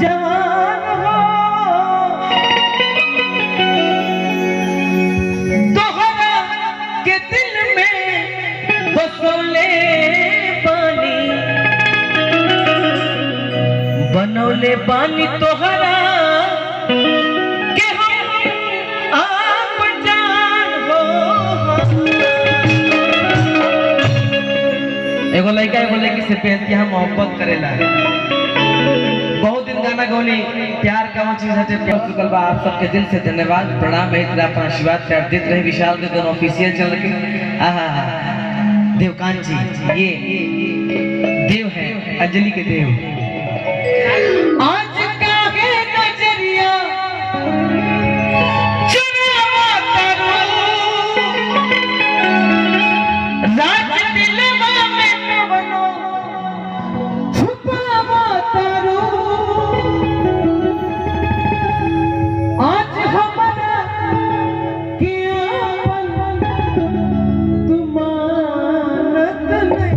जवान हो तोहरा के दिल में बसोले पानी बनौले पानी तोहरा के हम आप जान हो। एगो लड़का एगो लड़की से बेहतिया मोहब्बत करेला। बहुत दिन गाना गौनी प्यार का चीज है चुकल बा। आप सबके दिल से धन्यवाद प्रणाम है। इतना अपना आशीर्वाद प्यार देते रहे। विशाल के दोनों ऑफिशियल चल रखे। देवकांत जी ये देव है अंजलि के देव। आज का है नजरिया चुरावा करो राज दिलवा में कवनो छुपावा करो। आज हमारा किया तुमानत नहीं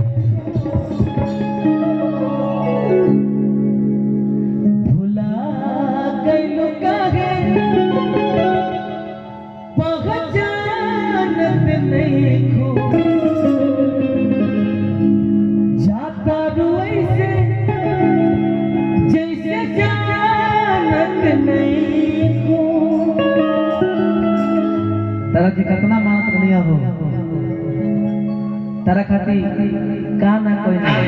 भुला गइलो काहे पहचानत नहीं खो जाता रुई से जैसे जानत नहीं खो। तारा के कितना मात्र नहीं हो तारा खाती का ना कोई नहीं।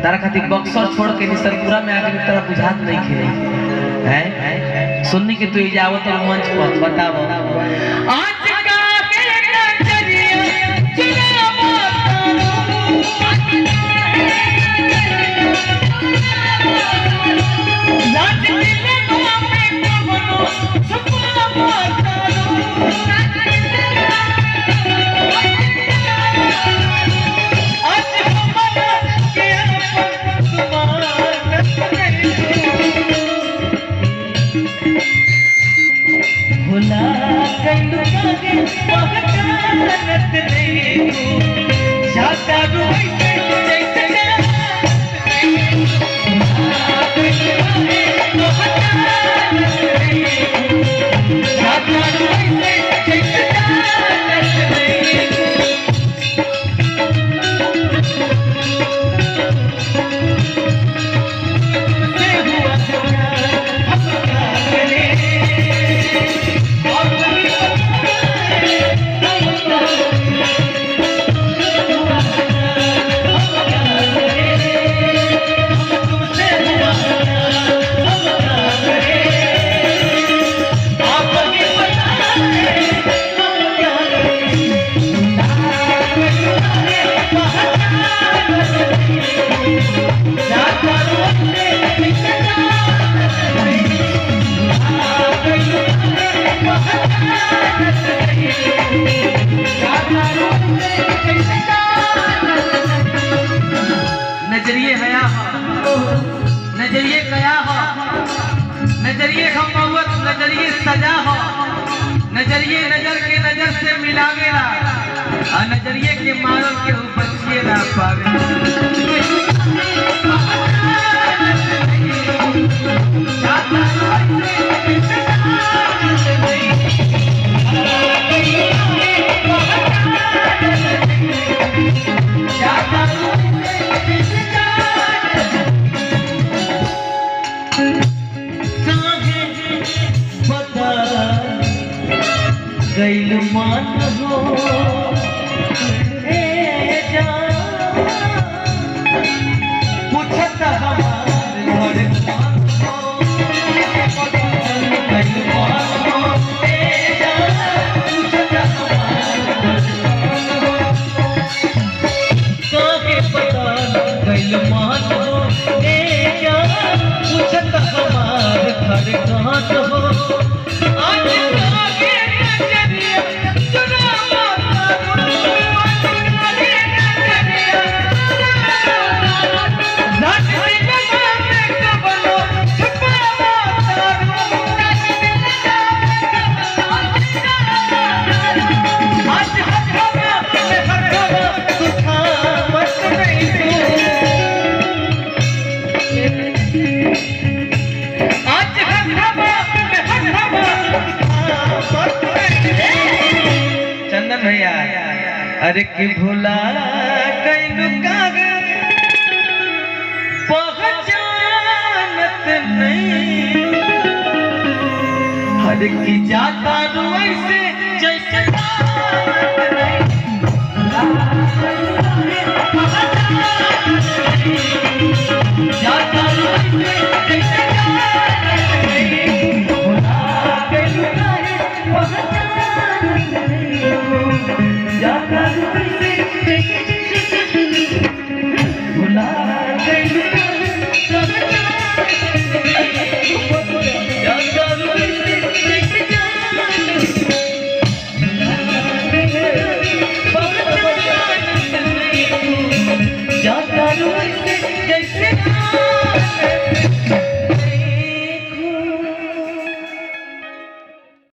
तारा खाती बक्सर छोड़ के निसरपुरा में आके तारा बुझात नहीं खेले हैं। सुनने के तू इजावत और मंच पर बताओ। आज का के नजरिया चुरावा राज दिलवा में कवनो छुपावा करो। आज हमारा के तुमानत नहीं भुला गइलो काहे पहचानत नहीं हो जाता रुई से जैसे नजरिए हया हो नजरिए गया हो नजरिए खमौत नजरिए सजा हो नजरिए नजर के नजर से मिलावेला और नजरिए के मारल के ऊपर बचिए ना पावे। गैल मान हो ए जान अरे की भुला कैलू कागज पहचानत नहीं, अरे की जाता रू